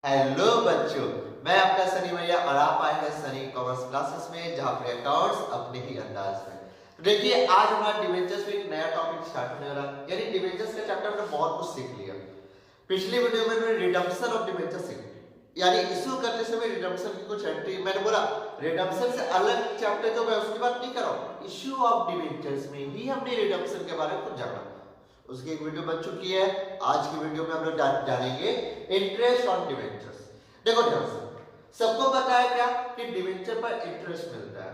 Hello बच्चों, मैं आपका सनी भैया और आप आए हैं सनी कॉमर्स क्लासेस में, जहां पर अकाउंट्स अपने ही अंदाज में। तो देखिए, आज हमारा डिवेंचर्स में एक नया टॉपिक स्टार्ट होने वाला है। यानी डिवेंचर्स का चैप्टर हमने बहुत कुछ सीख लिया। पिछली वीडियो में मैंने रिडम्पशन ऑफ डिवेंचर सीखी, यानी इशू करते समय रिडम्पशन की कुछ एंट्री। मैंने बोला रिडम्पशन से अलग चैप्टर जो मैं उसकी बात नहीं कर रहा हूँ, इशू ऑफ डिवेंचर्स में ही हमने रिडम्पशन के बारे में कुछ जाना। उसकी एक वीडियो बन चुकी है। आज की वीडियो में हम लोग जानेंगे इंटरेस्ट ऑन डिवेंचर्स। देखो ध्यान से, सबको पता है क्या कि डिवेंचर पर इंटरेस्ट मिलता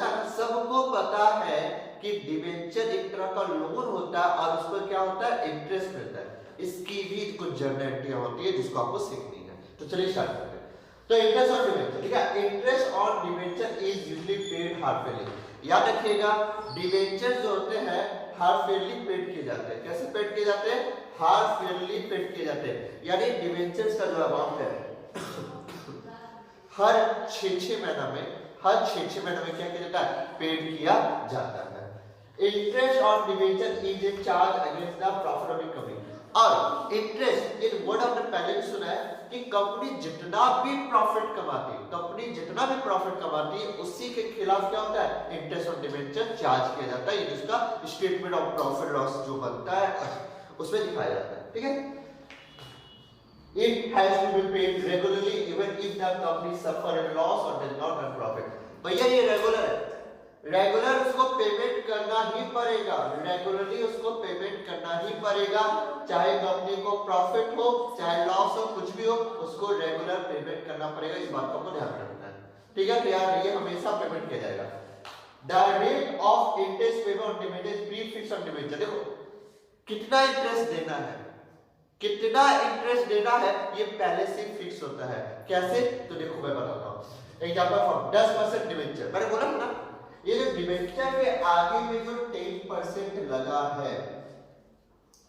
है ना। सबको पता है कि डिवेंचर एक तरह का लोन होता है और उस पर क्या होता है, इंटरेस्ट मिलता है। इसकी भी कुछ जनरलिटियां होती है जिसको आपको सीखनी है। तो चलिए स्टार्ट करते हैं। तो इंटरेस्ट ऑन डिवेंचर, ठीक है। Interest on debenture is usually paid half yearly. याद रखिएगा, डिवेंचर जो होते हैं हाफ ईयरली पेड किए जाते हैं। कैसे पेड किए जाते हैं? हाफ ईयरली पेड किए जाते हैं। यानी डिवेंचर्स का जो अमाउंट है हर 6 महीना में क्या किया जाता है, पेड किया जाता है। Interest on debenture is a charge against the profit of the company. और इंटरेस्ट इन वर्ड आपने पहले भी सुना है कि कंपनी जितना भी प्रॉफिट कमाती है उसी के खिलाफ क्या होता है, इंटरेस्ट ऑन डिवेंचर चार्ज किया जाता है। ये जिसका स्टेटमेंट ऑफ प्रॉफिट लॉस जो बनता है उसमें दिखाया जाता है, ठीक है। It has to be paid regularly even if the company suffer a loss or does not earn profit। भैया ये रेगुलर है, रेगुलर उसको पेमेंट करना ही पड़ेगा, रेगुलरली उसको पेमेंट करना ही पड़ेगा। चाहे कंपनी को प्रॉफिट हो चाहे लॉस हो, कुछ भी हो, उसको रेगुलर पेमेंट करना पड़ेगा। इस बात को ध्यान रखना है, ठीक है। तो यार ये हमेशा पेमेंट किया जाएगा। The rate of interest payment on debenture pre fix on debenture. देखो कितना इंटरेस्ट देना है, कितना इंटरेस्ट देना है ये पहले से फिक्स होता है। कैसे? तो देखो मैं बताता हूं। एग्जांपल फॉर 10% डिवेंचर, मैंने बोला ना ये जो डिवेंचर के आगे में जो 10% लगा है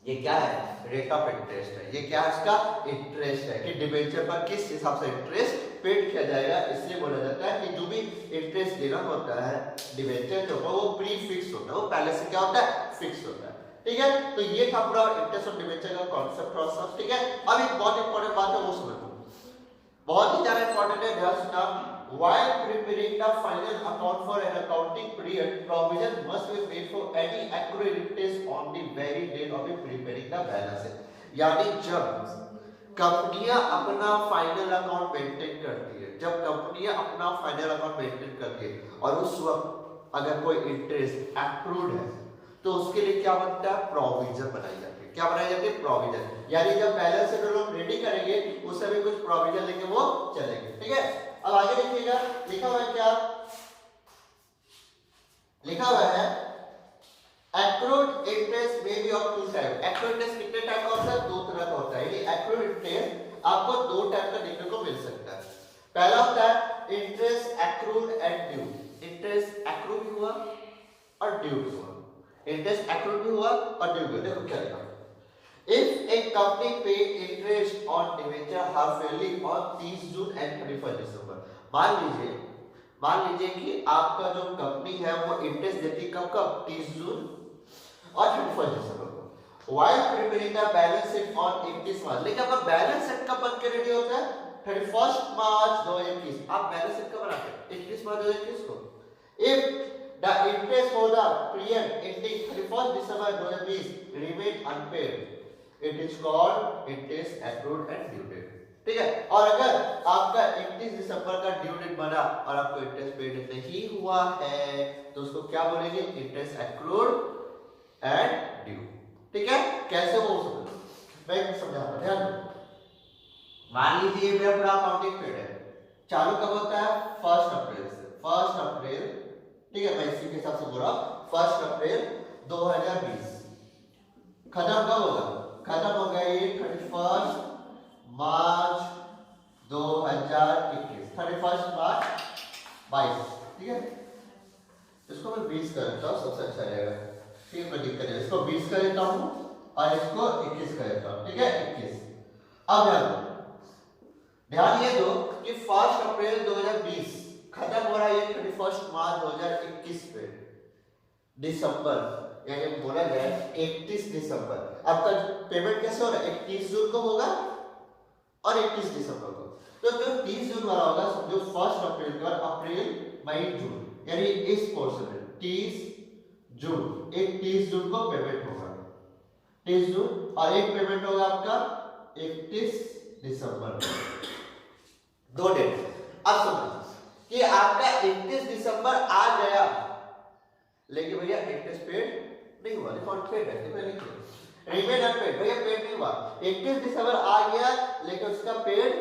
ये क्या है, रेट ऑफ इंटरेस्ट है। ये क्या है, इसका इंटरेस्ट है कि डिवेंचर पर किस हिसाब से इंटरेस्ट पेड किया जाएगा। इसलिए बोला जाता है कि जो भी इंटरेस्ट देना होता है डिवेंचर के ऊपर वो प्री फिक्स होता है, वो पहले से क्या होता है, फिक्स होता है, ठीक है। तो ये था पूरा इंटरेस्ट ऑन डिवेंचर का कॉन्सेप्ट और सब, ठीक है। अब एक बहुत इंपॉर्टेंट बात है वो समझो, बहुत ही ज्यादा इंपॉर्टेंट है, ध्यान सुनना। While preparing the final account for an accounting period, provision must be made for any accrued interest on the very date of preparing the balance sheet। यानी जब कंपनियां अपना फाइनल अकाउंट मेंटेन करती है, और उस वक्त अगर कोई इंटरेस्ट एक्रूड है तो उसके लिए क्या बनता है, प्रोविजन बनाई जाती है। क्या बनाई जाती है, प्रोविजन। यानी जब बैलेंस शीट लोग रेडी करेंगे उस समय कुछ प्रोविजन लेके वो चलेंगे, ठीक है। अब आगे देखिएगा, लिखा हुआ है क्या, लिखा हुआ है accrued interest may be of two type. Accrued interest कितने टाइप का होता है, दो तरह का होता है। यानी एक्रूड इंटरेस्ट आपको दो टाइप का देखने को मिल सकता है। पहला होता है interest accrued and due. Interest accrued भी हुआ और ड्यू भी हुआ, इंटरेस्ट एक्रूड भी हुआ और ड्यू भी। देखो क्या लिखा, इफ ए कंपनी पे interest on debenture half yearly on 30 June and 31 दिसंबर। मान लीजिए कि आपका जो कंपनी है वो इंटरेस्ट देती कब 30 जून और 31 दिसंबर को। While preparing the balance sheet on 31 मार्च। लेकिन आपका बैलेंस शीट कब बन के रेडी होता है, 31 मार्च 2021। आप बैलेंस शीट कब बनाते हैं, 31 मार्च 2021 को। If the interest for the period ending 31st December 2020 remain unpaid, it is called interest accrued and due date, ठीक है। और अगर आपका 31 दिसंबर का ड्यू डेट बना और आपको इंटरेस्ट पेड नहीं हुआ है तो उसको क्या बोलेंगे, इंटरेस्ट एक्रूड एंड ड्यू, ठीक है। कैसे वो समझो, मैं समझाता हूं, ध्यान दो। मान लीजिए मेरा पूरा अकाउंटिंग पीरियड है, चालू कब होता है, 1 अप्रैल से। 1 अप्रैल, ठीक है, मैं इसी के हिसाब से बोल रहा हूं। 1 अप्रैल 2020 खत्म कब होगा, खत्म हो गया ये 31 मार्च 2021, 31 मार्च 22, ठीक है। इसको मैं 20 कर देता हूं, सबसे अच्छा रहेगा, फिर कोई दिक्कत नहीं। इसको 20 कर देता हूं और इसको 21 कर देता हूं, ठीक है, 21। अब ध्यान ये दो कि 1 अप्रैल 2020 खत्म हो रहा है ये 31 मार्च 2021 पे। दिसंबर यानी बोला गया 31 दिसंबर। आपका पेमेंट कैसे हो रहा है, 31 जून को होगा और 31 दिसंबर को। तो जो 30 जून वाला होगा समझो 1 अप्रैल के बाद अप्रैल मई जून, यानी इस पोर्शन में 30 जून, एक 30 जून को पेमेंट होगा 30 जून, और एक पेमेंट होगा आपका 31 दिसंबर को। 2 डेट। अब समझो कि आपका 31 दिसंबर आ गया, लेकिन भैया इंटरेस्ट पेड नहीं हुआ, रिफंड पेड है कि नहीं किया, रिमेन अनपेड, भैया पेड नहीं हुआ। 31 दिसंबर आ गया लेकिन उसका पेड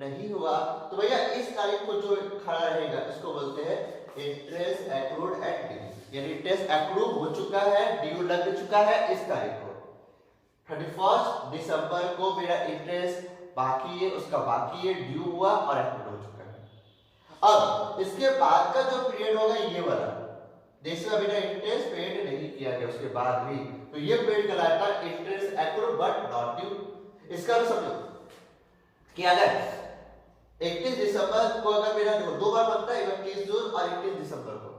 नहीं हुआ, तो भैया इस तारीख को जो खड़ा रहेगा इसको बोलते हैं इंटरेस्ट एक्रूड एट ड्यू, यानी इंटरेस्ट एक्रूड हो चुका है, ड्यू लग चुका है इस तारीख को। 31 दिसंबर को मेरा इंटरेस्ट बाकी है, उसका बाकी है, ड्यू हुआ और एक्रूड हो चुका है। अब इसके बाद का जो पीरियड होगा ये वाला, जिसका बिना इंटरेस्ट पेड नहीं किया गया उसके बाद भी, तो ये पेड कहलाता है interest accrued but not due. इसका भी समझो कि अगर 31 दिसंबर को अगर मेरा 2 बार बनता है, 31 जून और 31 दिसंबर को,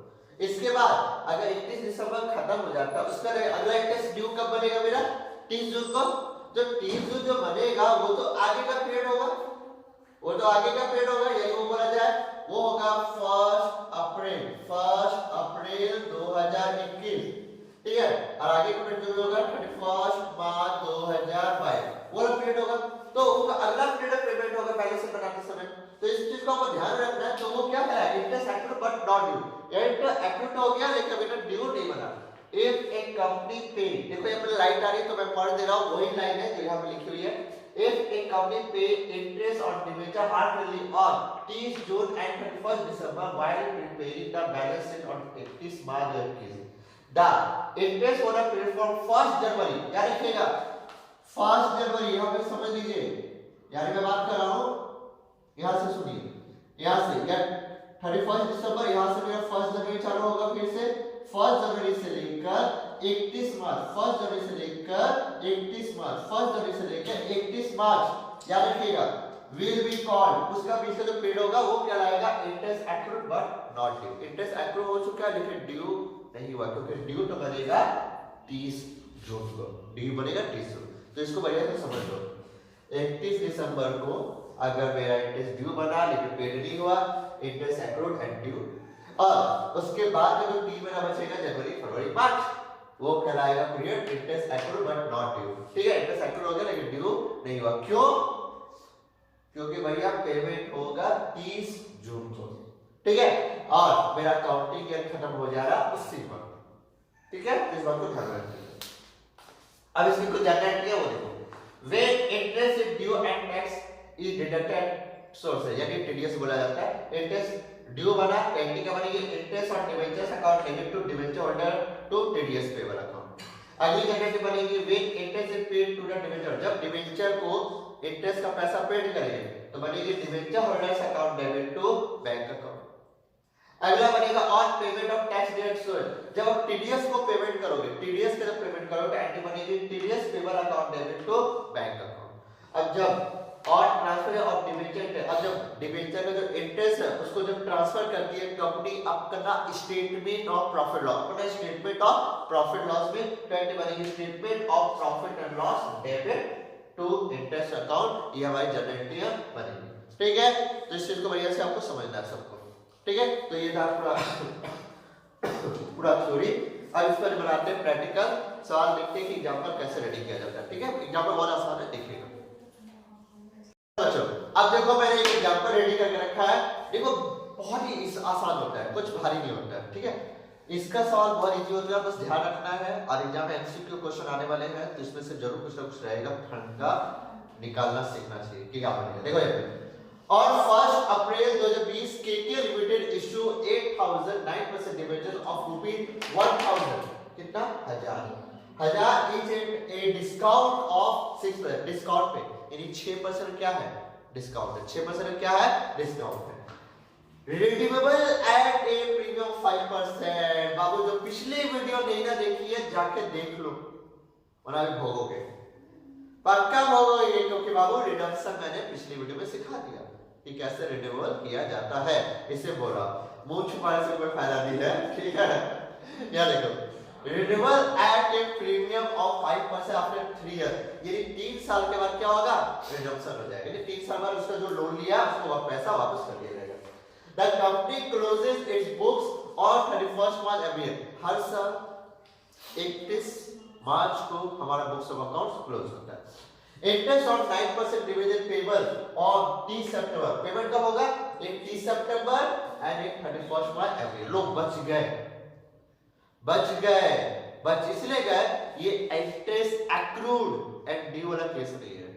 इसके बाद अगर 31 दिसंबर खत्म हो जाता है, उसका अगला इंटरेस्ट ड्यू कब बनेगा मेरा 30 जून को। जो 30 जून जो बनेगा वो तो आगे का पीरियड होगा, वो तो आगे का पीरियड होगा, यही वो बोला जाए वो होगा 1 अप्रैल 2021, ठीक है, और आगे का पीरियड जो होगा 31 मार्च 2022 वो पीरियड होगा। तो उनका अगला पीरियड पेमेंट होगा पहले से बनाते समय, तो इस चीज को आपको ध्यान रखना है। तो वो क्या है interest accrued but not due, interest accrued हो गया लेकिन अभी ड्यू नहीं बना। इफ ए कंपनी पे, देखो यहाँ पे लाइन आ रही है तो मैं पढ़ दे रहा हूँ, वही लाइन है जो यहाँ पे लिखी हुई है। If a company pay interest on debenture half-yearly on 30 June and 31st December while preparing the balance sheet on 31 March 2021, the interest for the period from 1st January, क्या लिखेगा 1st जनवरी, यहाँ पे समझ लीजिए, यानी मैं बात कर रहा हूँ, यहाँ से सुनिए, यहाँ से या 31 दिसंबर, यहाँ से मेरा 1 जनवरी चालू होगा, फिर से 1 जनवरी से लेकर 31 मार्च, 1 जनवरी से लेकर 31 मार्च, 1 जनवरी से लेकर 31 मार्च, याद रखिएगा विल बी कॉल्ड, उसका पीछे जो पीरियड होगा वो क्या लाएगा interest accrued but not due. Interest accrued हो चुका है लेकिन ड्यू नहीं हुआ, क्योंकि ड्यू तो बनेगा 30 जून को, ड्यू बनेगा 30 जून। तो इसको बढ़िया से समझ लो, 31 दिसंबर को अगर मेरा इंटरेस्ट ड्यू बना लेकिन पेड नहीं हुआ, इंटरेस्ट एक्रूड एंड ड्यू, और उसके बाद जो 3 महीना बचेगा जनवरी फरवरी मार्च, वो कहलाएगा period interest accrued but not due, ठीक है। इंटरेस्ट एक्रूड हो गया लेकिन ड्यू नहीं हुआ, क्यों? क्योंकि भैया पेमेंट होगा 30 जून को, ठीक है, और मेरा काउंटिंग ईयर खत्म हो जा रहा उसी पर, ठीक है, इस बात को ध्यान रखिए। अब इसमें कुछ जानना है वो देखो, when interest is due and tax is deducted source है, यानी टीडीएस बोला जाता है। इंटरेस्ट ड्यू बना, पेंडिंग का बनेगी interest on debentures account debit to debenture holder to TDS payable account. अगली कैटेगरी बनेगी when interest is paid to the debenture, जब डिबेंचर को इंटरेस्ट का पैसा पेड करेंगे तो बनेगी debenture holders account debit to bank account. अगला बनेगा on payment of tax direct source, जब आप टीडीएस को पेमेंट करोगे, टीडीएस का जब पेमेंट करोगे एंट्री बनेगी TDS payable account debit to bank account. अब जब और ट्रांसफर ऑफ डिबेंचर, अब जब डिबेंचर का जो इंटरेस्ट है उसको जब ट्रांसफर करती है कंपनी अपना स्टेटमेंट ऑफ प्रॉफिट लॉस, अपना स्टेटमेंट ऑफ प्रॉफिट लॉस में एंट्री बनेगी statement of profit and loss debit to interest account, ये हमारी जनरल एंट्री बनेगी, ठीक है। तो इस चीज को बढ़िया से आपको समझना है सबको, ठीक है। तो ये था पूरा थ्योरी। अब इस पर बनाते हैं प्रैक्टिकल सवाल, देखते हैं कि एग्जांपल कैसे रेडी किया जाता है, ठीक है। एग्जांपल बहुत आसान है, देखिएगा। अब देखो मैंने एक एग्जांपल रेडी करके रखा है, देखो बहुत ही आसान होता है, कुछ भारी नहीं होता है, ठीक है। इसका सवाल बहुत इजी होता है, बस ध्यान रखना है, और एग्जाम में एमसीक्यू क्वेश्चन आने वाले हैं तो इसमें से जरूर कुछ ना कुछ रहेगा, फंडा निकालना सीखना चाहिए कि क्या बनेगा। देखो ये On 1st April 2020, KK Limited issue 8,009% debentures of ₹1,000, कितना 1000 each at a discount of 6%, discount पे, यानी 6% क्या है डिस्काउंट है, 6% क्या है डिस्काउंट है। Redeemable eight a premium 5%। बाबू जो पिछली वीडियो नहीं ना देखी है जाके देख लो, वरना भी भोगोगे, पक्का भोगोगे, क्योंकि बाबू रिडम्पशन मैंने पिछली वीडियो में सिखा दिया कि कैसे रिन्यूअल किया जाता है। इसे बोला मुंह छुपाने से कोई फायदा नहीं है, ठीक है। यहाँ देखो renewable at a premium of 5% after 3 year, यानी 3 साल के बाद क्या होगा, रिडम्पशन हो जाएगा, यानी 3 साल बाद उसका जो लोन लिया उसको पैसा वापस कर दिया जाएगा। The company closes its books on 31 March every year, हर साल 31 मार्च को हमारा बुक्स ऑफ अकाउंट्स क्लोज होता है। Interest on 9% dividend payable on 30 September, payment कब होगा, एक 30 सितंबर एंड एक 31 मार्च एवरी ईयर। लोग बच गए इसलिए गए, ये इंटरेस्ट एक्रूड एंड ड्यू वाला केस नहीं है,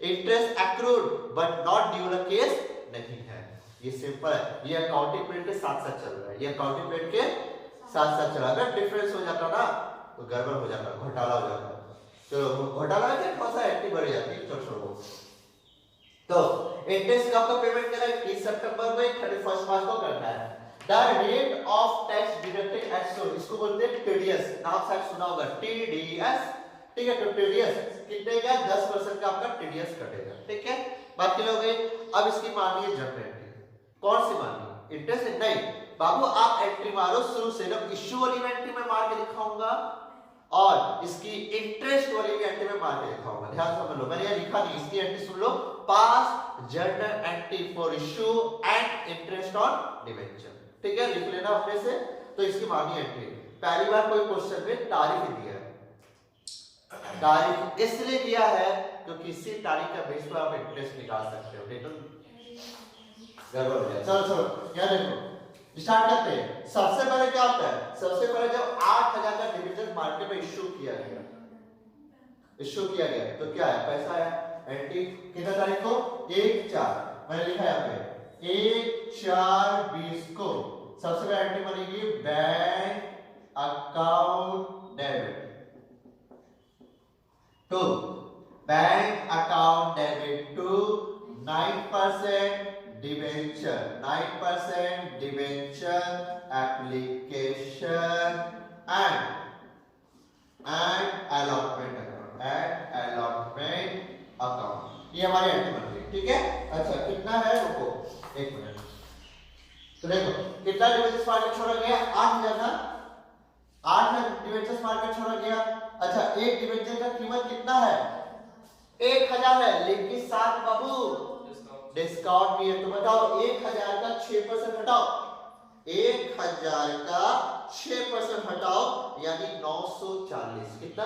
interest accrued but not due वाला केस नहीं है, ये सिंपल है, ये अकाउंटिंग पीरियड के साथ साथ चल रहा है, ये अकाउंटिंग पीरियड के साथ साथ चला, अगर डिफरेंस हो जाता ना तो गड़बड़ हो जाता, घोटाला हो जाता। चलो घोटाला है थोड़ा सा एक्टिव बढ़ जाती है, चलो छोड़ो। तो इंटरेस्ट का आपका पेमेंट करना है 30 सितंबर में, 31 मार्च को करना है। The rate of tax deducted as shown, इसको बोलते हैं टीडीएस, नाम शायद सुना होगा टीडीएस, ठीक है। तो टीडीएस कितने का, 10% का आपका टीडीएस कटेगा, ठीक है। बात क्लियर हो गई। अब इसकी मानिए जनरल एंट्री, कौन सी मानिए, इंटरेस्ट नहीं बाबू, आप एंट्री मारो शुरू से, जब इश्यू वाली एंट्री में मार के दिखाऊंगा और इसकी इंटरेस्ट वाली भी एंट्री में मार के दिखाऊंगा, ध्यान समझ लो, मैंने ये लिखा नहीं, इसकी entry soon low, pass journal entry for issue and interest on debenture, ठीक है, लिख लेना अपने से। तो इसकी मानी एंट्री, पहली बार कोई क्वेश्चन में तारीख दिया है, तारीख इसलिए दिया है क्योंकि इसी तारीख का बेस पर आप इंटरेस्ट निकाल सकते हो, ठीक है। गड़बड़ हो गया, चलो यहाँ देखो स्टार्ट करते हैं। सबसे पहले क्या होता है, सबसे पहले जब 8000 का डिविडेंड मार्केट में इश्यू किया गया तो क्या है, पैसा आया, एंट्री कितना तारीख को, 1/4, मैंने लिखा है यहाँ पे 1/4/20 को। सबसे पहले एंट्री बनेगी bank account debit to, bank account debit to 9% debenture, 9% debenture application and allotment account, ये हमारी एंट्री बन गई, ठीक है। अच्छा कितना है, रुको 1 मिनट, तो देखो कितना डिबेंचर्स मार्केट छोड़ा गया, 8000 ना, 8000 डिबेंचर्स मार्केट छोड़ा गया। अच्छा एक डिबेंचर का कीमत कितना है, 1000 है, लेकिन साथ बाबू डिस्काउंट भी है, तो बताओ 1000 का 6% हटाओ, 1000 का 6% हटाओ यानी 940, कितना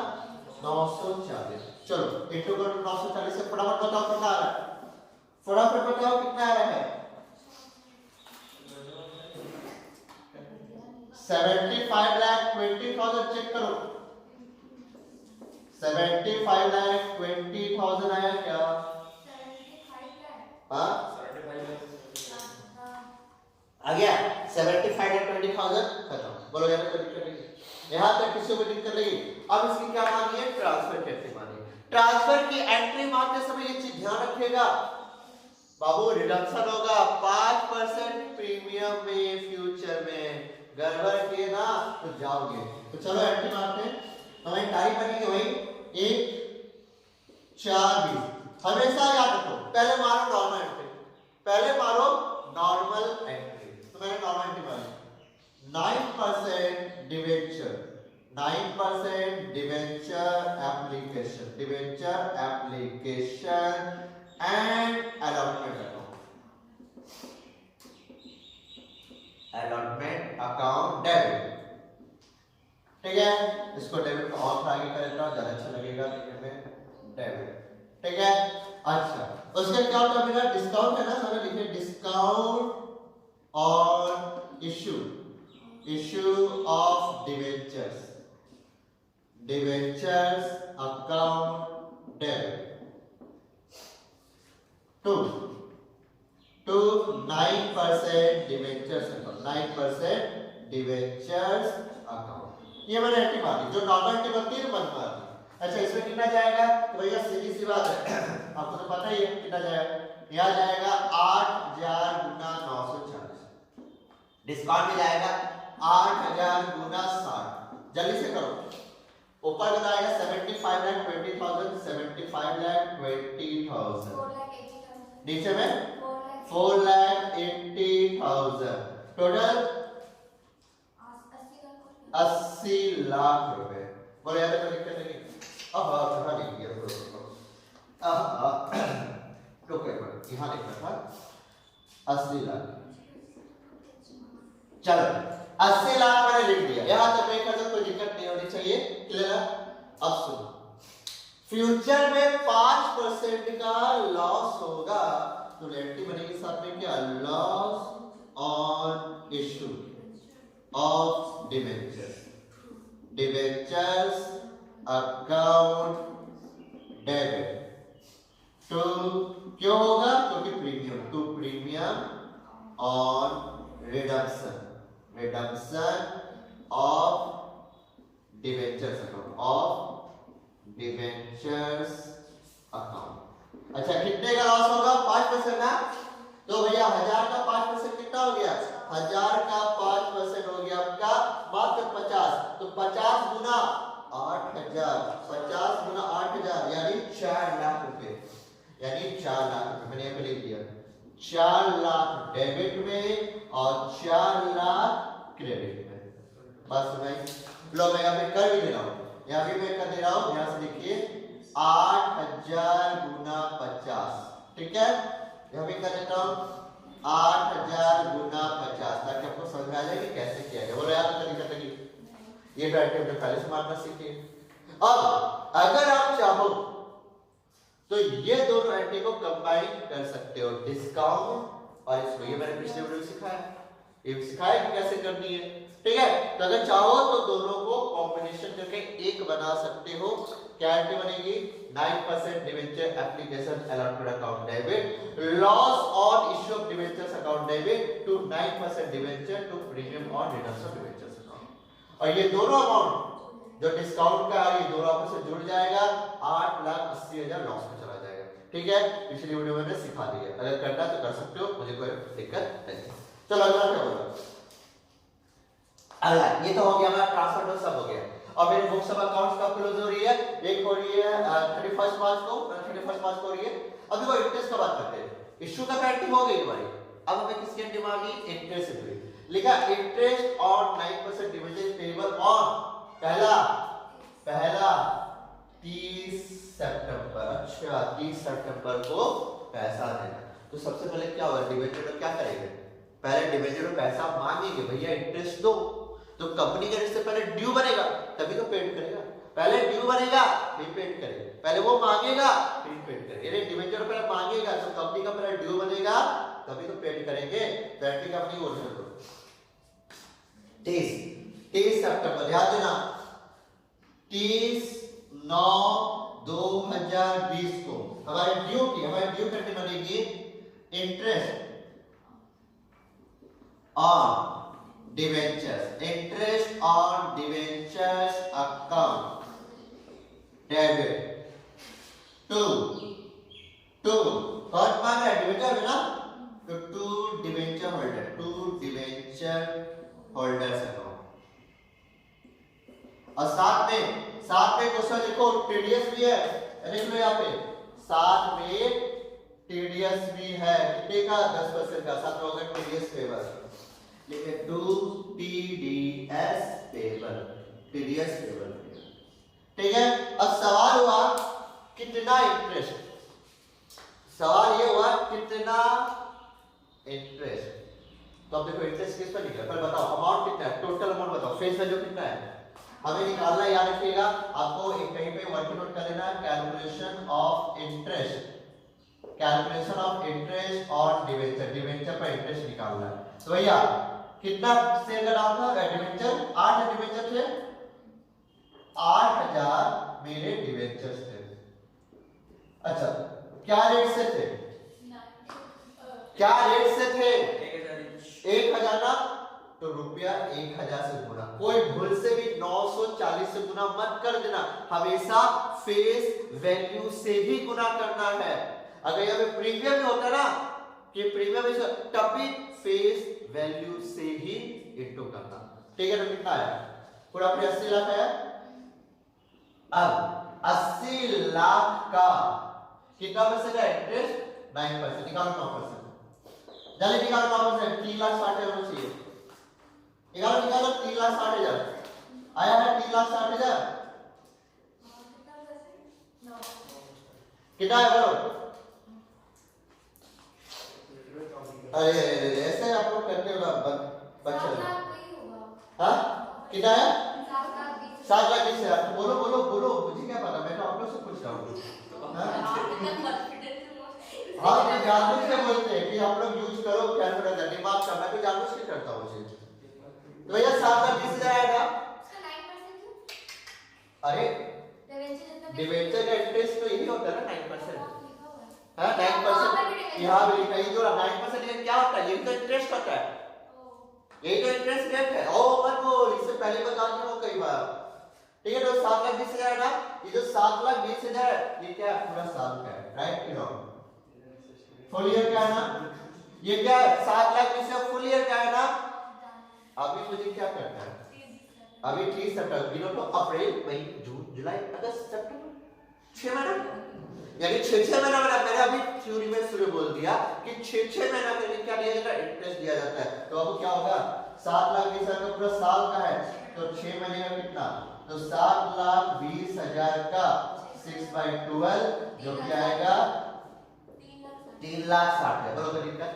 940, चलो इंटू करो 940 से, फटाफट बताओ कितना आ रहा है, फटाफट बताओ कितना आ रहा है, 75,20,000, चेक करो 75,20,000 आया क्या, हाँ आ गया 75,20,000 खत्म, बोलो यहाँ पे दिक्कत नहीं, यहाँ तक किसी को दिक्कत नहीं। अब इसकी क्या मानी है, ट्रांसफर की एंट्री मानी है। ट्रांसफर की एंट्री मारते समय ये चीज ध्यान रखिएगा बाबू, रिडक्शन होगा 5% प्रीमियम में, फ्यूचर में गड़बड़ किए ना तो जाओगे। तो चलो एंट्री मारते हैं, हमारी तारीख बनेगी वही 1/4/20, हमेशा याद रखो पहले मारो नॉर्मल एंट्री, पहले मारो नॉर्मल एंट्री, तो मैंने नॉर्मल एंट्री मारी 9% debenture, 9% debenture application and allotment account debit, ठीक है। इसको डेबिट को और आगे कर देता हूं, ज्यादा अच्छा लगेगा देखने में, डेबिट, ठीक है। अच्छा उसके क्या होता है, मेरा डिस्काउंट है ना, सारे लिखे डिस्काउंट और issue of debentures account debit to 9% debentures account, 9% debentures account, ये मैंने एंट्री मारी, जो नॉर्मल एंट्री बनती है बंद मार दी। अच्छा इसमें कितना जाएगा, तो भैया सीधी सी बात है आपको तो पता ही है कितना जाएगा, यहाँ जाएगा 8000 गुना 940, डिस्काउंट में जाएगा 8000 गुना 60, जल्दी से करो, ऊपर कितना आएगा 75,20,000, 75,20,000, नीचे में 4,80,000, टोटल 80 लाख बोलो यहाँ पे तो दिक्कत नहीं। अब कहाँ लिख दिया तो क्या पड़ा, यहाँ लिखना था 80 लाख। चलो 80 लाख मैंने लिख दिया, यहाँ तक देखा तो कोई दिक्कत नहीं होनी चाहिए, क्लियर है। अब सुनो, फ्यूचर में 5% का लॉस होगा तो रियलिटी बनेगी साथ में क्या, loss on issue of debentures, debentures account debit to, क्यों होगा, क्योंकि premium, to premium on redemption, redemption of debentures account, of debentures account. अच्छा कितने का लॉस होगा, 5% ना, तो भैया 1000 का 5% कितना हो गया, 1000 का 5% हो गया आपका मात्र 50, तो 50 गुना 8000, 50 गुना 8000 यानी 4 लाख रुपए, यानी 4 लाख रुपए मैंने यहाँ पे लिख दिया, 4 लाख डेबिट में और 4 लाख क्रेडिट में। बस भाई लो मैं यहाँ पे कर भी दे रहा हूँ, यहाँ भी मैं कर दे रहा हूँ, यहाँ से देखिए 8000 गुना 50, ठीक है, यहाँ भी कर देता हूँ 8000 गुना 50 ताकि आपको समझ में आ जाए कि कैसे किया गया। बोलो यार तरीका तरीका ये बैठे हमने पहले से मारना सीखे। अब अगर आप चाहो तो ये दोनों एंटी को कंबाइन कर सकते हो, डिस्काउंट और इसको, ये मैंने पिछले वीडियो में सिखाया, ये सिखाया कि कैसे करनी है, ठीक है। तो अगर चाहो तो दोनों को कॉम्बिनेशन करके एक बना सकते हो, क्या एंटी बनेगी, 9% debenture application allotment account debit, loss on issue of debentures account debit to 9% debenture to premium on redemption of debentures account. और ये दोनों अमाउंट जो डिस्काउंट का ये दोनों आपस में जुड़ जाएगा, 8,80,000 लॉस में चला जाएगा, ठीक है। पिछली वीडियो में मैंने सिखा दिया, अगर करना तो कर सकते हो, मुझे कोई दिक्कत नहीं। चलो अगला क्या होगा, अगला ये तो हो गया हमारा ट्रांसफर तो सब हो गया। और मेरी बुक्स ऑफ अकाउंट्स कब क्लोज हो रही है, एक हो रही है 31 मार्च को, 31 मार्च को हो रही है। अभी वो इंटरेस्ट का बात करते हैं, इश्यू का पेनल्टी हो गई हमारी, अब हमें किसकी एंट्री मारनी, इंटरेस्ट एंट्री। लिखा interest on 9% dividend payable on पहला 30 सितंबर। अच्छा 30 सितंबर को पैसा देना, तो सबसे पहले क्या होगा, डिवेंचर क्या करेंगे, पहले डिवेंचर में पैसा मांगेंगे, भैया इंटरेस्ट दो, तो कंपनी का इससे पहले ड्यू बनेगा तभी तो पेड करेगा, पहले ड्यू बनेगा फिर पेड करेगा, पहले वो मांगेगा फिर पेड करेगा, यानी डिवेंचर पहले मांगेगा तो कंपनी का पहले ड्यू बनेगा तभी तो पेड करेंगे। बैटरी कंपनी को ओरिजिनल 30 सितंबर याद देना, 30/9/2020 को हमारी ड्यू करनी बनेगी interest on debentures, interest on debentures account debit to कौन मांगा है, डिवेंचर है ना, तो टू डिवेंचर होल्डर्स अकाउंट। और साथ में क्वेश्चन देखो टीडीएस भी है, लिख लो यहाँ पे, साथ में टीडीएस भी है, कितने का, 10% का, साथ में होगा टीडीएस पेबल, लिखे टू टीडीएस पेबल, ठीक है। अब सवाल हुआ कितना इंटरेस्ट, सवाल ये हुआ कितना इंटरेस्ट, तो अब देखो इंटरेस्ट किस पर निकला, पहले बताओ अमाउंट कितना है, टोटल अमाउंट बताओ, फेस वैल्यू कितना है हमें निकालना है, याद रखिएगा आपको एक कहीं पे वर्क नोट कर लेना, calculation of interest on debenture पर इंटरेस्ट निकालना है। तो भैया कितना शेयर का नाम था, डिवेंचर 8 डिवेंचर थे, 8000 मेरे डिवेंचर्स थे। अच्छा क्या रेट से थे, 1000 ना, तो रुपया 1000 से गुना, कोई भूल से भी 940 से गुना मत कर देना, हमेशा फेस वैल्यू से ही गुना करना है। अगर यहाँ पे प्रीमियम में होता ना कि प्रीमियम तब भी फेस वैल्यू से ही इंटू करना, ठीक है। तो कितना है, पूरा 80 लाख है। अब 80 लाख का कितना परसेंट है इंटरेस्ट, 9%, निकालो 9%, जल्दी निकालो 9%, 3,60,000 होना चाहिए, निकालो 3,60,000 आया है, 3,60,000 कितना है बोलो? अरे ऐसे आप लोग करते हो बच्चे। हाँ कितना है? 7,20,000। तो बोलो बोलो बोलो, मुझे क्या पता, मैं तो आप लोग से पूछ रहा हूँ। हाँ तो जानबूझ के बोलते हैं कि आप लोग यूज करो कैलकुलेटर, दिमाग का, मैं तो जानबूझ के करता हूँ चीज। तो भैया 7,20,000 आएगा। अरे डिबेंचर का इंटरेस्ट तो यही होता है ना 9%। हाँ 9% यहाँ भी लिखा है, जो 9% ये क्या होता है? ये तो इंटरेस्ट होता है, यही तो इंटरेस्ट रेट है। ओ मत बोल, इससे पहले बता दिया हो कई बार। ठीक है, तो 7,20,000 ना, ये जो 7,20,000 ये क्या है? पूरा साल का है, right? You know full year का है ना, ये क्या है? 7,20,000 फुल ईयर का है ना। अभी मुझे क्या करना है? अभी 30 सितंबर बिलो तो अप्रैल मई जून जुलाई अगस्त सितंबर 6 महीना, यानी 6 महीना मैंने अभी थ्योरी में शुरू बोल दिया कि 6 महीना के लिए क्या दिया जाता है? इंटरेस्ट दिया जाता है। तो अब क्या होगा? 7,20,000 का पूरा साल का है, तो 6 महीने का कितना? तो 7,20,000 का 6/12 जो कि आएगा 3,60,000। बोलो कितना?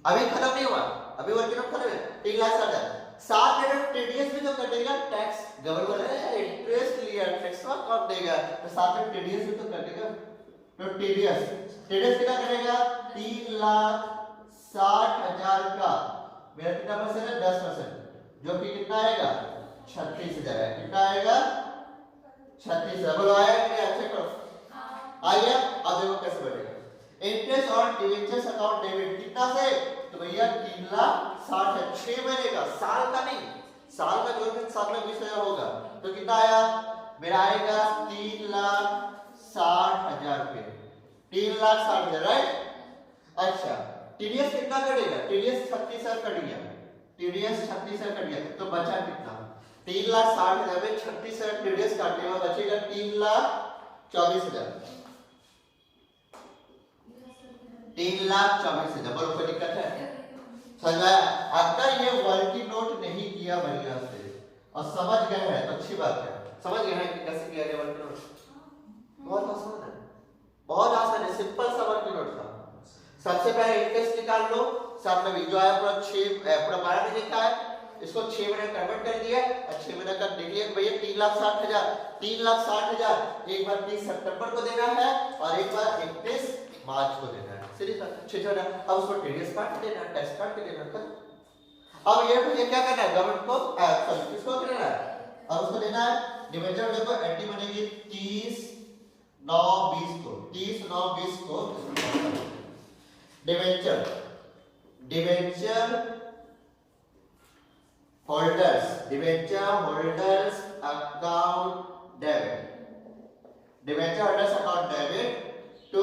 अभी खत्म नहीं हुआ, अभी वर्किंग नोट खत्म है। 3,60,000 साथ में टीडीएस भी तो कटेगा, टैक्स गवर्नमेंट है, इंटरेस्ट लिया, टैक्स का कौन देगा? तो साथ में टीडीएस भी तो कटेगा। तो टीडीएस कितना कटेगा? 3,60,000 का मेरा कितना परसेंट है? 10%, जो कि कितना आएगा? 36,000 है। कितना आएगा? 36,000। बोलो आया कि नहीं? चेक करो आ गया। अब देखो कैसे बढ़ेगा। Interest on debentures account debit कितना से? तो भैया 3,60,000 है, 6 महीने का, साल का नहीं। साल का जोड़ के 7,20,000 होगा, तो कितना आया? मेरा आएगा 3,60,000 रुपए। 3,60,000 राइट। अच्छा टीडीएस कितना कटेगा? टीडीएस 36,000 कट गया, टीडीएस 36,000 कट गया, तो बचा कितना? 3,60,000 में 36,000 टीडीएस काटेगा, बचेगा 3,24,000। 3,24,000। बोलो कोई दिक्कत है? समझ में आया? अगर ये वर्किंग नोट नहीं किया बढ़िया से और समझ गए हैं तो अच्छी बात है। समझ गए हैं कि कैसे किया गया वर्किंग नोट? बहुत आसान है, बहुत आसान है, सिंपल सा वर्किंग नोट था। सबसे पहले इंटरेस्ट निकाल लो, साथ में जो आया पूरा 12 में लिखा है, इसको 6 महीने कन्वर्ट कर दिया और 6 महीने का देख लिया भैया 3,60,000। 3,60,000 एक बार 30 सितंबर को देना है और एक बार 31 मार्च को देना है। अब उसको टीडीएस काट देना, टैक्स काट के देना। अब ये क्या करना है? गवर्नमेंट को सॉरी किसको देना है? अब उसको देना है डिबेंचर। देखो एंट्री बनेगी 30/9/20 को, 30/9/20 को debenture holders account debit to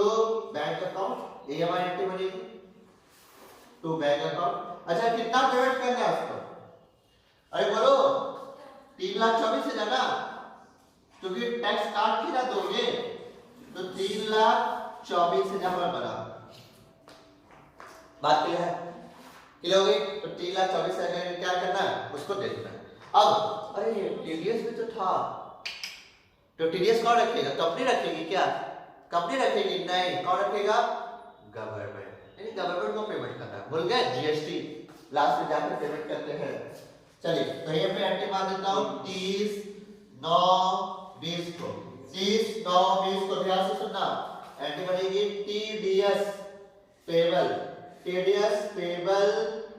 bank account, ये हमारी एंट्री बनेगी टू बैंक अकाउंट। अच्छा कितना पेमेंट करना है उसको? अरे बोलो 3,24,000 ना, क्योंकि टैक्स काट के ना दोगे तो 3,24,000 बना। बात क्लियर है? क्लियर हो गई? तो 3,24,000 क्या करना है? उसको दे देना है। अब अरे टीडीएस भी तो था, तो टीडीएस कौन रखेगा? कंपनी रखेगी क्या? कंपनी रखेगी? नहीं, कौन रखेगा? गवर्नमेंट। यानी गवर्नमेंट को पेमेंट करना है। भूल गए? जीएसटी लास्ट में जाकर पेमेंट करते हैं। चलिए तो ये पे एंट्री मार देता हूं 30/9/20 को। 30/9/20 को ध्यान से सुनना, एंट्री बनेगी TDS payable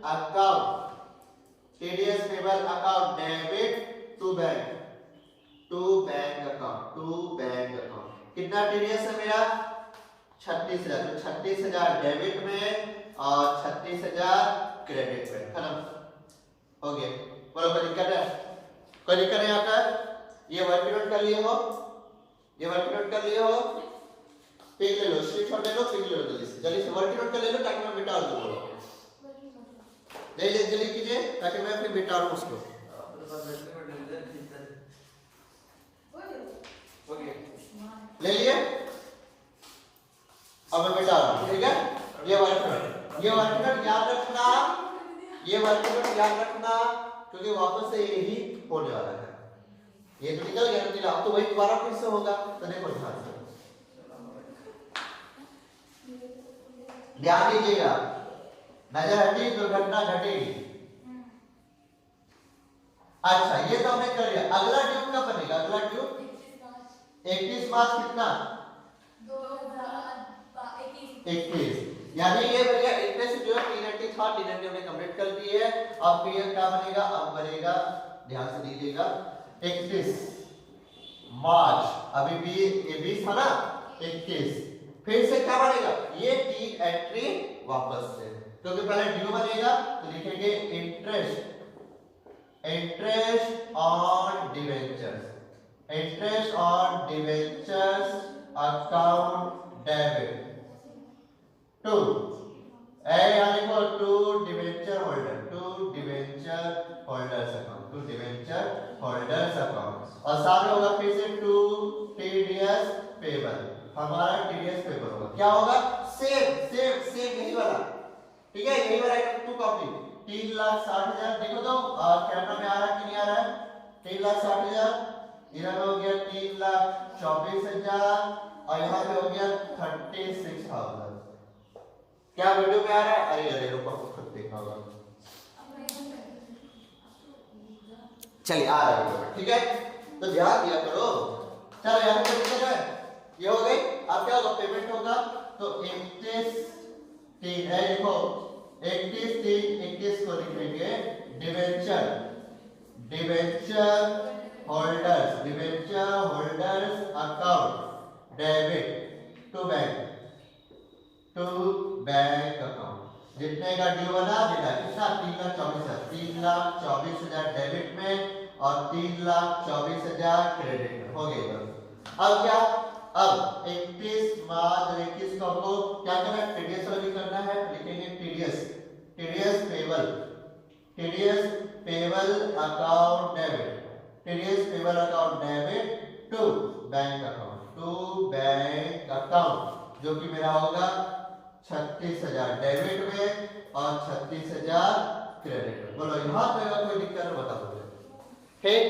account debit to bank account. कितना टीडीएस है मेरा? 36,000। तो 36,000 डेबिट में और 36,000 क्रेडिट में। खत्म हो गया। बोलो कोई दिक्कत है? कोई दिक्कत नहीं आता? ये वर्किंग नोट कर लिए हो? पिक ले लो, स्क्रीनशॉट ले लो, पिक ले लो, जल्दी से वर्किंग नोट कर ले लो ताकि मैं मिटा दूं। बोलो जल्दी कीजिए ताकि मैं फिर मिटा दूं उसको। ले लिए? अब मैं मिटा रहा हूं, ठीक है? ये वर्किंग नोट याद रखना, क्योंकि वापस से यही होने वाला है। ये तो निकल गया, अब तो वही दोबारा फिर से होगा। तो देखो ध्यान से ध्यान दीजिएगा, नजर हटी दुर्घटना घटेगी। अच्छा ये तो हमने कर लिया। अगला ड्यू कब बनेगा? अगला ड्यू 31 मार्च कितना? 2021। यानी ये बनेगा इंटरेस्ट जो है 380 था, 380 हमने कंप्लीट कर दी है। अब पीरियड क्या बनेगा? अब बनेगा, ध्यान से दीजिएगा, 31 मार्च, अभी भी ये 20 था ना, 21। फिर से क्या बनेगा? ये 3 एंट्री वापस से, क्योंकि पहले ड्यू बनेगा तो लिखेंगे interest on debentures, interest on debentures account debit to यहाँ लिखो टू डिवेंचर होल्डर्स अकाउंट, और साथ में होगा फिर से टू टीडीएस पेबल, हमारा टीडीएस पेबल होगा। क्या होगा? सेम यही वाला, ठीक है, यही वाला टू कॉपी। 3,60,000 देखो तो कैमरा में आ रहा है कि नहीं आ रहा है? 3,60,000, इधर हो गया 3,24,000 और यहाँ पे हो गया 36,000। क्या वीडियो में आ रहा है? अरे रुको खुद देखा होगा, चलिए आ रहा है, ठीक है, तो ध्यान दिया करो। चलो यहाँ पे लिखते हैं, ये हो गई। अब क्या होगा? पेमेंट होगा तो 31 देखो 31 को लिखेंगे debenture holders account debit to bank account, जितने का ड्यू बना देना कितना? 3,24,000 डेबिट में और 3,24,000 क्रेडिट में हो गया। अब क्या? अब 31 मार्च 21 को आपको क्या करना है? टीडीएस वाला भी करना है, लिखेंगे TDS payable account debit to bank account, जो कि मेरा होगा 36,000 डेबिट में और 36,000 क्रेडिट में। बोलो यहाँ पे अगर कोई दिक्कत है बता दो। ठीक,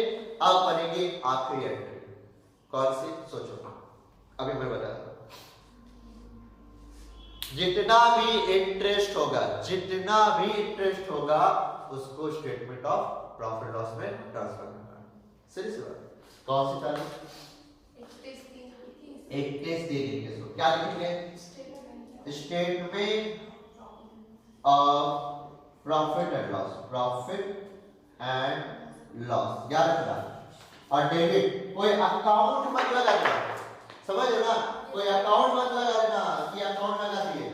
अब बनेगी आखिरी एंट्री, कौन सी? सोचो, अभी मैं बता दूं। जितना भी इंटरेस्ट होगा उसको स्टेटमेंट ऑफ प्रॉफिट लॉस में ट्रांसफर करना है। सीधी सी बात। कौन सी तारीख? 31 दिन। क्या लिखेंगे? Statement of profit and loss, याद रखना। और डेबिट कोई अकाउंट मत लगा देना, समझ ना, कोई अकाउंट मत लगा देना कि अकाउंट लगा दिए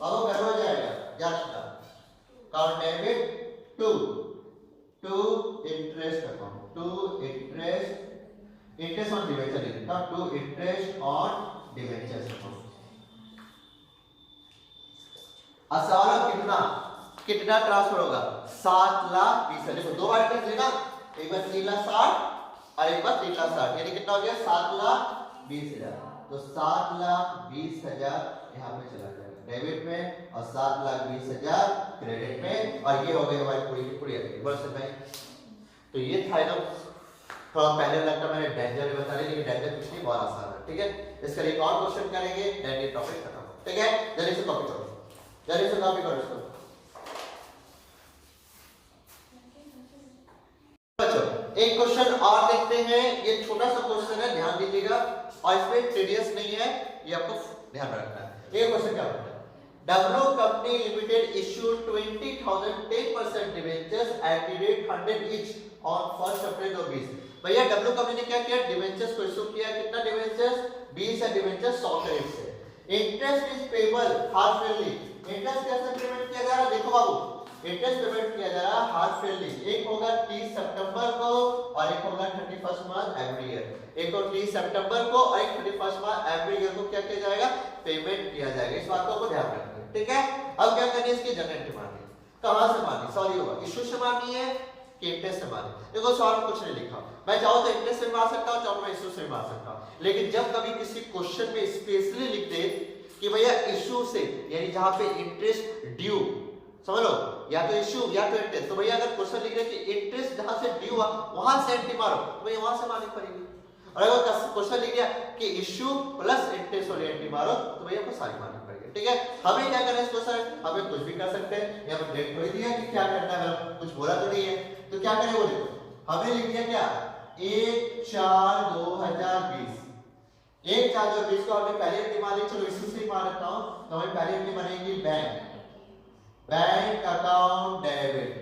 और वो गड़बड़ हो जाएगा। याद रखना, account debit to interest account, interest on debenture लिखना, to interest on debentures account. असारा कितना ट्रांसफर होगा? 7,20,000। देखो दो बार इंटरेस्ट देगा, एक बार 3,60,000 और एक बार 3,60,000, यानी कितना हो गया? 7,20,000। तो 7,20,000 यहाँ पे चला जाएगा डेबिट में और 7,20,000 क्रेडिट में, और ये हो गई हमारी पूरी की पूरी एंट्री। बोल सकते हैं तो ये था एकदम थोड़ा पहले लगता मैंने डेंजर भी बता दिया, लेकिन डेंजर कुछ नहीं, बहुत आसान है। ठीक है, इसका एक और क्वेश्चन करेंगे, देन ये टॉपिक खत्म। ठीक है, जल्दी से कॉपी करो, इसको। बच्चों एक क्वेश्चन और देखते हैं, ये छोटा सा क्वेश्चन है, ध्यान दीजिएगा, और इसमें टीडीएस नहीं है, ये आपको ध्यान रखना है। ये क्वेश्चन क्या होता है? W Company Limited issued 20,000 10% debentures at the rate 100 each on 1 April 2020। भैया W कंपनी ने क्या किया? डिवेंचर्स को इशू किया। कितना डिवेंचर्स? 20 है डिवेंचर्स 100 के रेट से। Interest is payable half yearly. Interest कैसे पेमेंट किया जा रहा है? देखो बाबू, इंटरेस्ट पेमेंट किया जा रहा है हाफ ईयरली। एक होगा 30 सितंबर को और एक होगा 31 मार्च एवरी ईयर। एक को 30 सितंबर को और एक 31 मार्च एवरी ईयर को क्या किया जाएगा? पेमेंट किया जाएगा। इस बात को ध्यान रखना, ठीक है। अब क्या करनी है? इसकी जनरल एंट्री मारनी है। कहां से मारनी? सॉरी होगा, इशू से मारनी है कि इंटरेस्ट से मारनी? देखो सवाल में कुछ नहीं लिखा, मैं चाहूं तो इंटरेस्ट से मार सकता हूं, चाहूं मैं इशू से मार सकता हूं, लेकिन जब कभी किसी क्वेश्चन में स्पेशली लिख दे कि भैया इशू से, यानी जहां पे इंटरेस्ट ड्यू, समझ लो, या तो इशू या तो इंटरेस्ट, तो भैया अगर क्वेश्चन लिख रहे कि इंटरेस्ट जहां से ड्यू हुआ वहां से एंट्री मारो, तो भैया वहां से मारनी पड़ेगी। और अगर क्वेश्चन लिख दिया कि इशू प्लस इंटरेस्ट वाली एंट्री मारो, तो भैया आपको सारी मारनी पड़ेगी। ठीक है। हमें क्या करना है इसको सर, हमें कुछ भी कर सकते हैं, यहाँ पर डेट थोड़ी दिया है कि क्या करना है, मतलब कुछ बोला तो नहीं है, तो क्या करें वो देखो, हमें लिख दिया क्या 1/4/2020, 1/4/2020 को हमने पहले एंट्री मान ली, चलो इसी से मान लेता हूं, तो हमें पहली एंट्री बनेगी बैंक अकाउंट डेबिट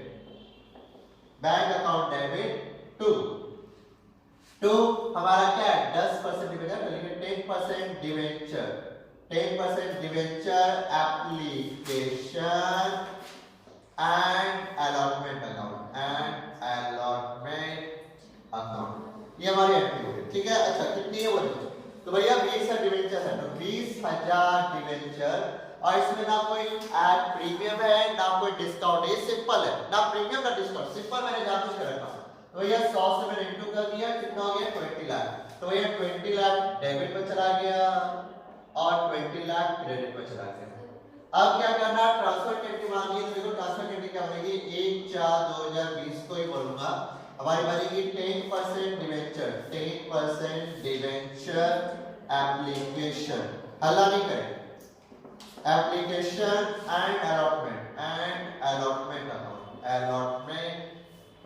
टू हमारा क्या है 10% डिवेंचर, तो लिखेंगे 10% debenture, 10% debenture application and allotment account, ये हमारी एंट्री हो गई, ठीक है। अच्छा कितनी है वो देखो, तो भैया 20 डिवेंचर है, तो 20,000 डिवेंचर, और इसमें ना कोई एड प्रीमियम है ना कोई डिस्काउंट, ये सिंपल है, ना प्रीमियम ना डिस्काउंट, सिंपल मैंने जानबूझ कर रखा। तो भैया 100 से मैंने इंटू कर दिया, कितना हो गया 20 लाख, तो भैया 20 लाख डेबिट में चला गया और 20 लाख क्रेडिट में चला गया। अब क्या करना, ट्रांसफर की एंट्री मान ली, तो देखो ट्रांसफर की एंट्री क्या बनेगी, 1/4/2020 को ही बोलूंगा, हमारी बनेगी 10% डिवेंचर, 10% डिवेंचर एप्लीकेशन, हल्ला नहीं करें, application and allotment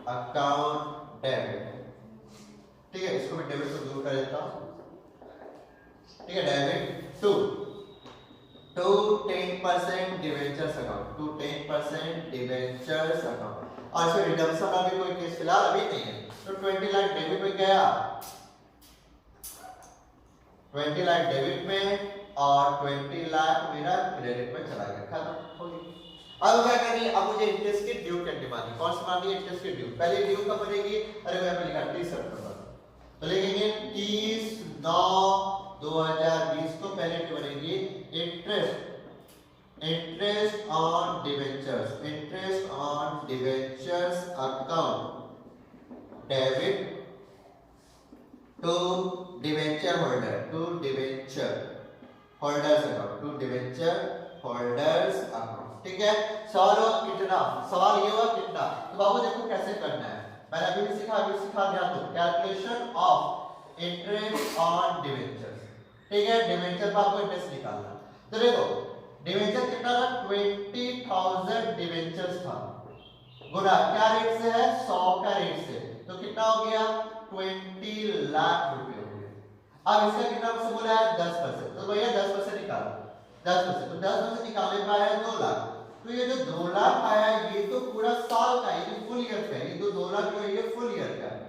account debit, ठीक है। इसको मैं डेबिट को दूर कर देता हूं, ठीक है। Debit to 10% debentures account, to 10% debentures account, और इसमें रिडम्पशन का भी कोई केस फिलहाल अभी नहीं है, तो 20 लाख डेबिट में गया, 20 लाख डेबिट में और 20 लाख मेरा क्रेडिट में चला गया, खत्म हो गई। अब क्या करनी है, अब मुझे इंटरेस्ट की ड्यू कैसे मारनी, कौन सी मारनी है इंटरेस्ट की ड्यू, पहले ड्यू कब बनेगी, अरे वो यहाँ पे लिखा 30 सितंबर, तो लिखेंगे 30/9/2020 को पहले ड्यू बनेगी interest on debentures account debit to debenture holders account, ठीक है। सवाल ये हुआ कितना, तो बाबू देखो कैसे करना है, मैंने अभी सिखा दिया, तो calculation of interest on debentures, ठीक है। डिवेंचर पर आपको इंटरेस्ट निकालना, तो देखो डिवेंचर कितना था, 20,000 डिवेंचर्स था, गुना क्या रेट से है, 100 का रेट से, तो कितना हो गया 20 लाख रुपए हो गए। अब इसका कितना से बोला है 10%, तो भैया 10% निकालो, 10%, तो 10% निकालने का है 2 लाख, तो ये जो 2 लाख आया ये तो पूरा साल का है, ये फुल ईयर का है, ये तो 2 लाख जो है ये फुल ईयर का है,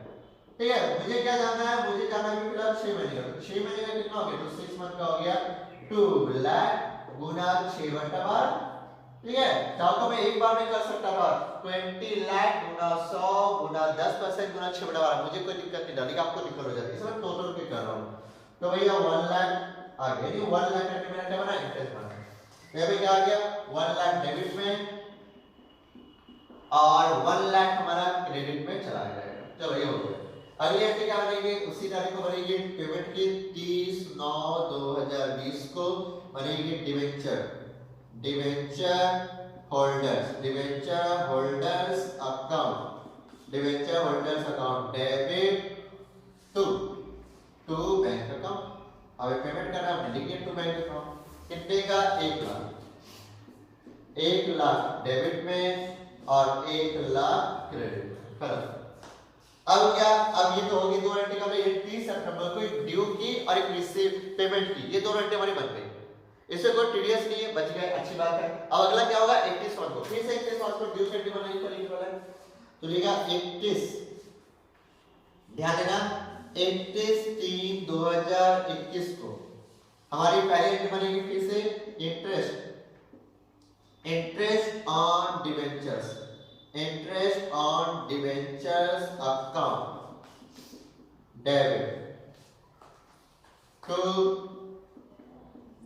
ठीक है। मुझे क्या जानना है, मुझे जानना है फिलहाल 6 महीने का, तो 6 महीने का कितना हो गया, तो 6 मंथ का हो गया 2 लाख गुना 6/12, ठीक है। चाहो तो मैं एक बार में कर सकता था, 20 लाख गुना 100 गुना 10% गुना 6/12, मुझे कोई दिक्कत नहीं डाली, आपको दिक्कत हो जाती है, इसमें टोटल पे कर रहा हूं, तो भैया 1 लाख आ गया, नहीं 1 लाख करके मैंने क्या बना इंटरेस्ट बना, ये भी क्या आ गया 1 लाख डेबिट में और 1 लाख हमारा क्रेडिट में चला जाएगा, चलो ये हो गया। अगली एंट्री क्या बनेगी, उसी तारीख को बनेगी पेमेंट की 30/9/2020 को बनेगी debenture holders account debit to bank account, अब पेमेंट करना है लिखिए टू बैंक अकाउंट, कितने का 1 लाख डेबिट में और 1 लाख क्रेडिट में, खत्म। अब क्या, अब ये तो होगी दो एंट्री का, 30 सितंबर को ड्यू की और एक रिसीव पेमेंट की, ये दोनों एंट्री हमारी बन गई, इससे कोई टीडीएस नहीं है, बच गए, अच्छी बात है। अब अगला क्या होगा 31 मार्च को, फिर से 31 मार्च को ड्यू एंट्री बनानी पड़ेगी वाला, तो लिखा 31, ध्यान देना 31/3/2021 को हमारी पहली एंट्री बनेगी, फिर से interest on debentures account debit to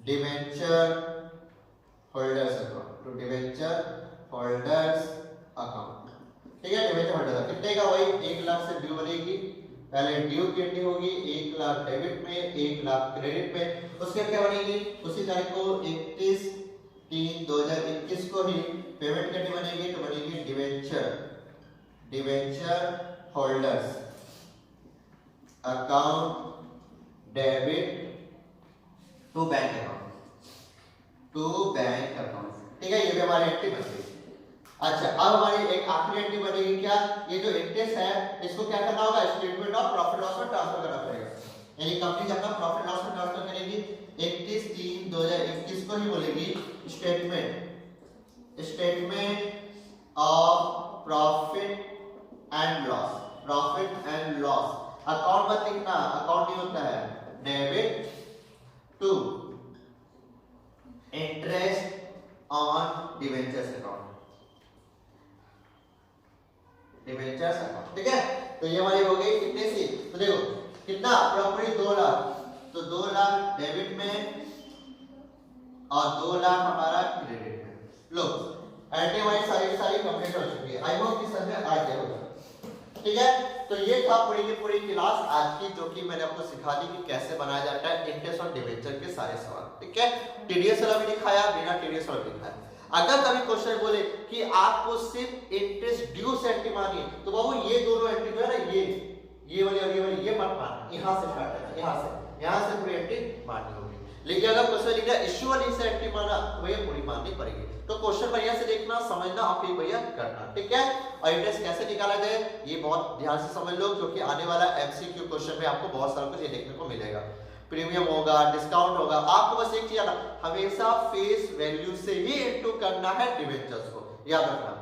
debenture holders account, ठीक है। डिवेंचर होल्डर्स कितने का, वही 1 लाख से ड्यू बनेगी, पहले ड्यू की एंट्री होगी 1 लाख डेबिट में 1 लाख क्रेडिट में, उसके क्या बनेगी उसी तारीख को 31/3/2021 को ही पेमेंट करनी बनेगी, तो बनेगी debenture holders account debit to bank account, to bank account, ठीक है, ये भी हमारी एंट्री बन गई। अच्छा, अब हमारी एक आखिरी एंट्री बनेगी क्या, ये जो इंटरेस्ट है इसको क्या करना होगा, स्टेटमेंट ऑफ प्रॉफिट लॉस में ट्रांसफर करना पड़ेगा। यानी कंपनी जब अपना प्रॉफिट लॉस में ट्रांसफर करेगी 31/3/2021 को ही बोलेगी statement of profit and loss, profit and loss. Account मत लिखना, अकाउंट नहीं होता है, debit to interest on debentures account, debentures account, ठीक है। तो ये हमारी हो गई कितने सी, तो देखो कितना प्रॉपर्टी 2 लाख, तो 2 लाख डेबिट में और 2 लाख हमारा क्रेडिट में। लो एंट्री हमारी सारी कंप्लीट हो चुकी है। आई होप कि समझ में आ गया होगा, ठीक है। तो ये था पूरी की पूरी क्लास आज की, जो कि मैंने आपको सिखा दी कि कैसे बनाया जाता है इंटरेस्ट और डिबेंचर के सारे सवाल, ठीक है। टीडीएस वाला भी दिखाया, बिना टीडीएस वाला भी दिखाया। अगर कभी क्वेश्चन बोले कि आपको सिर्फ इंटरेस्ट ड्यू से एंट्री मानी, तो बाबू ये दोनों एंट्री जो है ना, ये वाली और ये मत मानना, यहां से स्टार्ट करना, यहां से पूरी एंट्री माननी होगी। लेकिन अगर क्वेश्चन लिखा इश्यू वाली से एंट्री माना तो भैया पूरी माननी पड़ेगी। तो क्वेश्चन बढ़िया से देखना, समझना और फिर भैया करना, ठीक है। और इंटरेस्ट कैसे निकाला जाए ये बहुत ध्यान से समझ लो, क्योंकि आने वाला एमसीक्यू क्वेश्चन में आपको बहुत सारा कुछ ये देखने को मिलेगा। प्रीमियम होगा, डिस्काउंट होगा, आपको बस एक चीज आना, हमेशा फेस वैल्यू से ही इनटू करना है डिबेंचर्स को, याद रखना,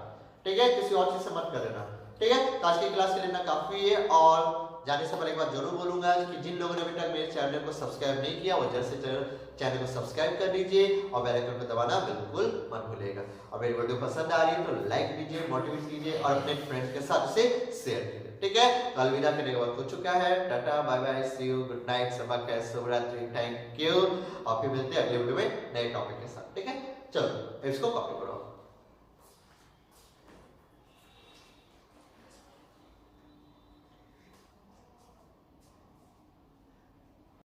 ठीक है। किसी और चीज से मत कर लेना, ठीक है। आज की क्लास के लिए काफी है, और जाने से पहले एक बार जरूर बोलूंगा कि जिन लोगों ने अभी तक मेरे चैनल को सब्सक्राइब नहीं किया वो जल्द से जल्द चैनल को सब्सक्राइब कर लीजिए और बेल आइकन को दबाना बिल्कुल मत भूलिएगा। और मेरी वीडियो पसंद आ रही है तो लाइक कीजिए, मोटिवेट कीजिए और अपने फ्रेंड्स के साथ इसे शेयर कीजिए, ठीक है। तो अलविदा करने के बाद हो चुका है, tata bye bye, see you, good night, सबा खैर, शुभ रात्रि, थैंक यू। और फिर मिलते हैं अगले वीडियो में नए टॉपिक के साथ, ठीक है। चलो इसको कॉपी करो।